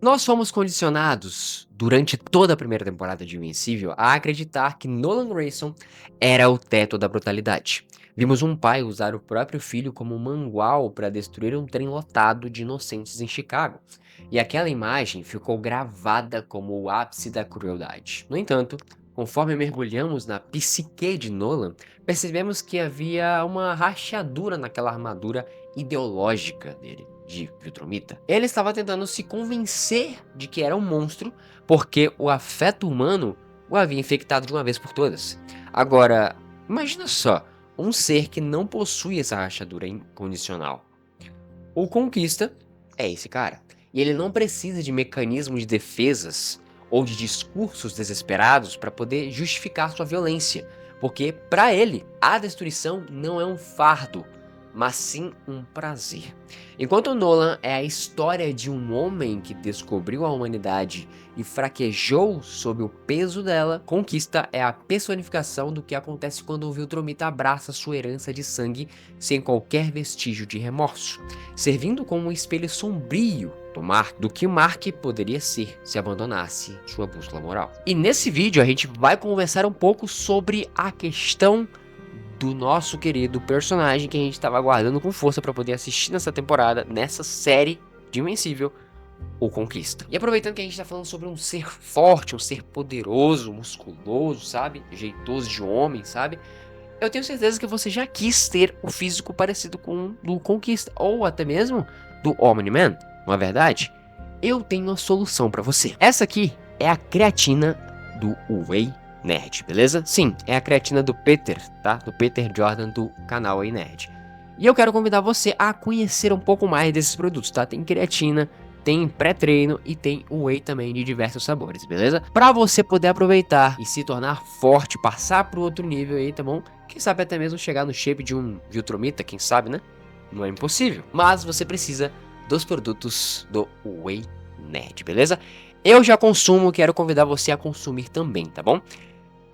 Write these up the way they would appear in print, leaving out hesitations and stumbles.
Nós fomos condicionados, durante toda a primeira temporada de Invencível, a acreditar que Nolan Grayson era o teto da brutalidade. Vimos um pai usar o próprio filho como mangual para destruir um trem lotado de inocentes em Chicago, e aquela imagem ficou gravada como o ápice da crueldade. No entanto, conforme mergulhamos na psique de Nolan, percebemos que havia uma rachadura naquela armadura ideológica dele, de Viltrumita. Ele estava tentando se convencer de que era um monstro, porque o afeto humano o havia infectado de uma vez por todas. Agora, imagina só, um ser que não possui essa rachadura incondicional. O Conquista é esse cara. E ele não precisa de mecanismos de defesas ou de discursos desesperados para poder justificar sua violência, porque para ele a destruição não é um fardo, mas sim um prazer. Enquanto Nolan é a história de um homem que descobriu a humanidade e fraquejou sob o peso dela, Conquista é a personificação do que acontece quando o Viltrumita abraça sua herança de sangue sem qualquer vestígio de remorso, servindo como um espelho sombrio do que Mark poderia ser se abandonasse sua bússola moral. E nesse vídeo a gente vai conversar um pouco sobre a questão do nosso querido personagem que a gente estava aguardando com força para poder assistir nessa temporada, nessa série de Invencível, o Conquista. E aproveitando que a gente tá falando sobre um ser forte, um ser poderoso, musculoso, sabe? Jeitoso de homem, sabe? Eu tenho certeza que você já quis ter o físico parecido com o do Conquista, ou até mesmo do Omni-Man, não é verdade? Eu tenho uma solução pra você. Essa aqui é a creatina do Whey Nerd, beleza? Sim, é a creatina do Peter, tá? Do Peter Jordan do canal Whey Nerd. E eu quero convidar você a conhecer um pouco mais desses produtos, tá? Tem creatina, tem pré-treino e tem whey também de diversos sabores, beleza? Pra você poder aproveitar e se tornar forte, passar pro outro nível aí, tá bom? Quem sabe até mesmo chegar no shape de um Viltrumita, quem sabe, né? Não é impossível. Mas você precisa dos produtos do Whey Nerd, beleza? Eu já consumo, quero convidar você a consumir também, tá bom?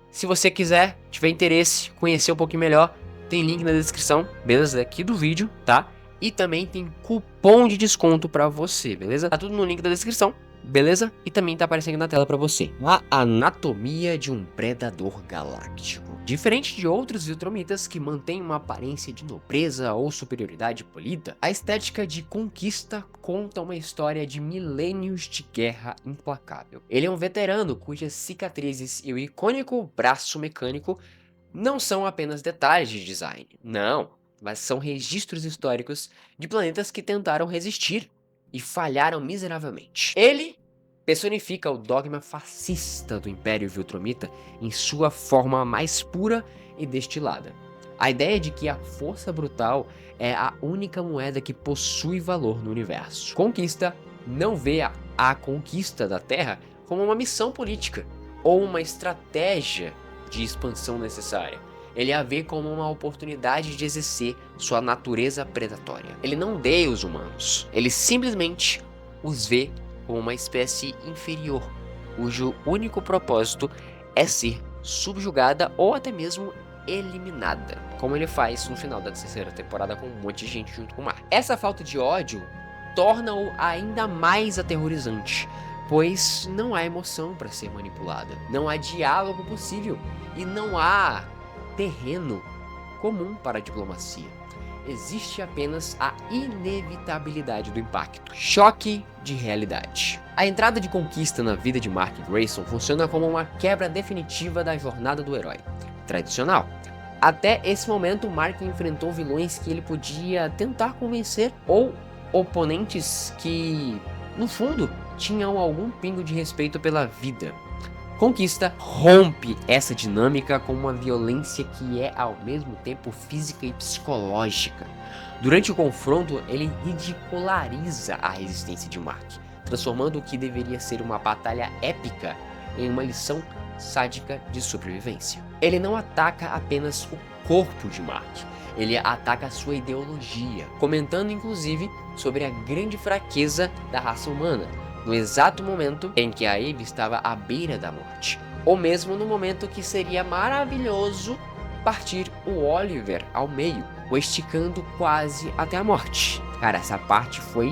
Se você quiser, tiver interesse, conhecer um pouquinho melhor, tem link na descrição, beleza? Aqui do vídeo, tá? E também tem cupom de desconto pra você, beleza? Tá tudo no link da descrição, beleza? E também tá aparecendo na tela pra você. A anatomia de um predador galáctico. Diferente de outros Viltrumitas que mantêm uma aparência de nobreza ou superioridade polida, a estética de Conquista conta uma história de milênios de guerra implacável. Ele é um veterano cujas cicatrizes e o icônico braço mecânico não são apenas detalhes de design, não, mas são registros históricos de planetas que tentaram resistir e falharam miseravelmente. Ele personifica o dogma fascista do Império Viltrumita em sua forma mais pura e destilada. A ideia de que a força brutal é a única moeda que possui valor no universo. Conquista não vê a conquista da Terra como uma missão política ou uma estratégia de expansão necessária. Ele a vê como uma oportunidade de exercer sua natureza predatória. Ele não odeia os humanos, ele simplesmente os vê como uma espécie inferior, cujo único propósito é ser subjugada ou até mesmo eliminada, como ele faz no final da terceira temporada com um monte de gente junto com o Mark. Essa falta de ódio torna-o ainda mais aterrorizante, pois não há emoção para ser manipulada, não há diálogo possível e não há terreno comum para a diplomacia. Existe apenas a inevitabilidade do impacto, choque de realidade. A entrada de Conquista na vida de Mark Grayson funciona como uma quebra definitiva da jornada do herói tradicional. Até esse momento, Mark enfrentou vilões que ele podia tentar convencer ou oponentes que, no fundo, tinham algum pingo de respeito pela vida. Conquista rompe essa dinâmica com uma violência que é ao mesmo tempo física e psicológica. Durante o confronto, ele ridiculariza a resistência de Mark, transformando o que deveria ser uma batalha épica em uma lição sádica de sobrevivência. Ele não ataca apenas o corpo de Mark, ele ataca a sua ideologia, comentando inclusive sobre a grande fraqueza da raça humana, no exato momento em que a Eve estava à beira da morte, ou mesmo no momento que seria maravilhoso partir o Oliver ao meio, o esticando quase até a morte. Cara, essa parte foi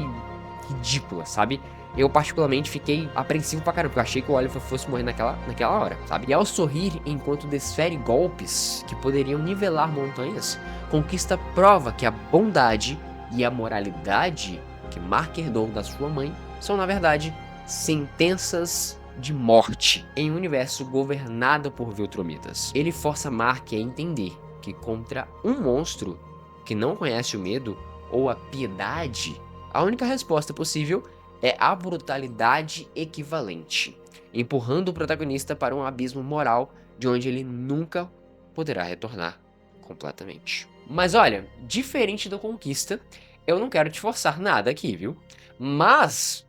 ridícula, sabe? eu particularmente fiquei apreensivo pra caramba, porque eu achei que o Oliver fosse morrer naquela hora, sabe? E ao sorrir enquanto desfere golpes que poderiam nivelar montanhas, Conquista prova que a bondade e a moralidade que Mark herdou da sua mãe são, na verdade, sentenças de morte em um universo governado por Viltrumitas. Ele força Mark a entender que contra um monstro que não conhece o medo ou a piedade, a única resposta possível é a brutalidade equivalente, empurrando o protagonista para um abismo moral de onde ele nunca poderá retornar completamente. Mas olha, diferente do Conquista, eu não quero te forçar nada aqui, viu? Mas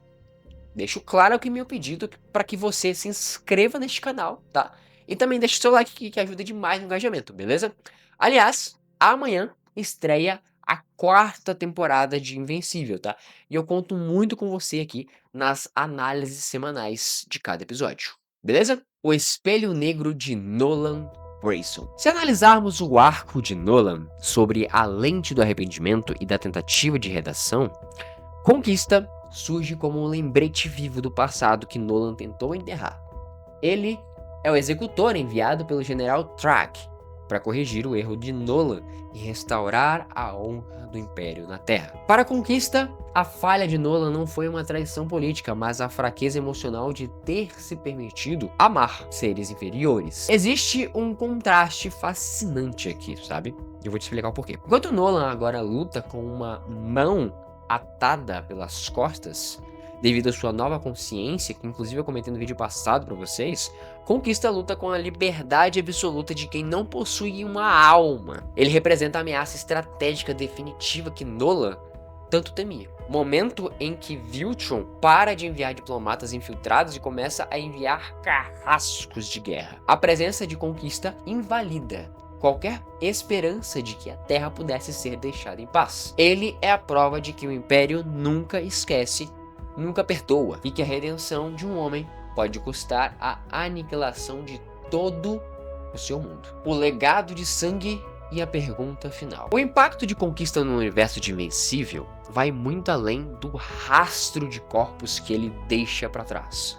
deixo claro aqui meu pedido para que você se inscreva neste canal, tá? E também deixe seu like que ajuda demais no engajamento, beleza? Aliás, amanhã estreia a 4ª temporada de Invencível, tá? E eu conto muito com você aqui nas análises semanais de cada episódio, beleza? O Espelho Negro de Nolan Grayson. Se analisarmos o arco de Nolan sobre a lente do arrependimento e da tentativa de redação, Conquista surge como um lembrete vivo do passado que Nolan tentou enterrar. Ele é o executor enviado pelo General Track para corrigir o erro de Nolan e restaurar a honra do Império na Terra. Para a Conquista, a falha de Nolan não foi uma traição política, mas a fraqueza emocional de ter se permitido amar seres inferiores. Existe um contraste fascinante aqui, sabe? Eu vou te explicar o porquê. Enquanto Nolan agora luta com uma mão atada pelas costas, devido à sua nova consciência, que inclusive eu comentei no vídeo passado pra vocês, Conquista luta com a liberdade absoluta de quem não possui uma alma. Ele representa a ameaça estratégica definitiva que Nolan tanto temia. Momento em que Viltrum para de enviar diplomatas infiltrados e começa a enviar carrascos de guerra. A presença de Conquista invalida qualquer esperança de que a Terra pudesse ser deixada em paz. Ele é a prova de que o Império nunca esquece, nunca perdoa, e que a redenção de um homem pode custar a aniquilação de todo o seu mundo. O legado de sangue e a pergunta final. O impacto de Conquista no universo de Invencível vai muito além do rastro de corpos que ele deixa para trás.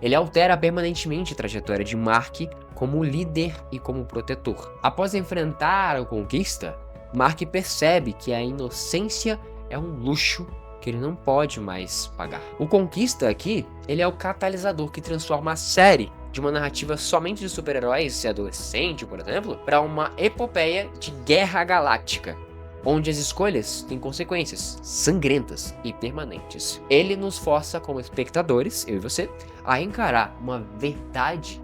Ele altera permanentemente a trajetória de Mark como líder e como protetor. Após enfrentar a Conquista, Mark percebe que a inocência é um luxo que ele não pode mais pagar. O Conquista aqui, ele é o catalisador que transforma a série de uma narrativa somente de super-heróis e adolescente, por exemplo, para uma epopeia de guerra galáctica, onde as escolhas têm consequências sangrentas e permanentes. Ele nos força como espectadores, eu e você, a encarar uma verdade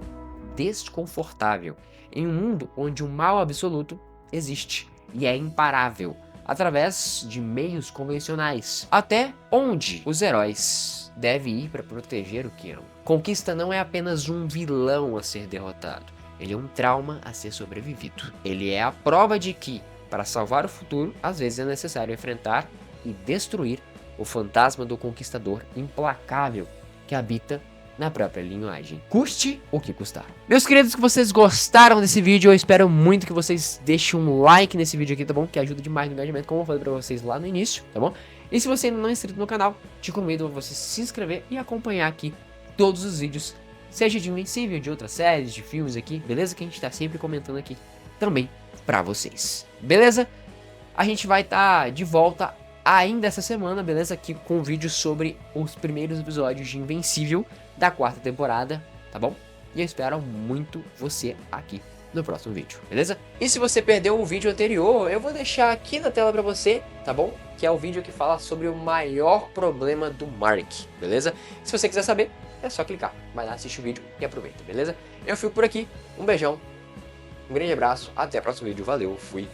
desconfortável em um mundo onde o mal absoluto existe e é imparável, através de meios convencionais. Até onde os heróis devem ir para proteger o que amam. Conquista não é apenas um vilão a ser derrotado, ele é um trauma a ser sobrevivido. Ele é a prova de que, para salvar o futuro, às vezes é necessário enfrentar e destruir o fantasma do conquistador implacável que habita na própria linhagem. Custe o que custar. Meus queridos, que vocês gostaram desse vídeo, eu espero muito que vocês deixem um like nesse vídeo aqui, tá bom? Que ajuda demais no engajamento, como eu falei pra vocês lá no início, tá bom? E se você ainda não é inscrito no canal, te convido a você se inscrever e acompanhar aqui todos os vídeos, seja de Invencível, de outras séries, de filmes aqui, beleza? Que a gente tá sempre comentando aqui também pra vocês, beleza? A gente vai estar de volta ainda essa semana, beleza? Aqui com um vídeo sobre os primeiros episódios de Invencível da 4ª temporada, tá bom? E eu espero muito você aqui no próximo vídeo, beleza? E se você perdeu o vídeo anterior, eu vou deixar aqui na tela pra você, tá bom? Que é o vídeo que fala sobre o maior problema do Mark, beleza? Se você quiser saber, é só clicar, vai lá, assiste o vídeo e aproveita, beleza? Eu fico por aqui, um beijão, um grande abraço, até o próximo vídeo, valeu, fui!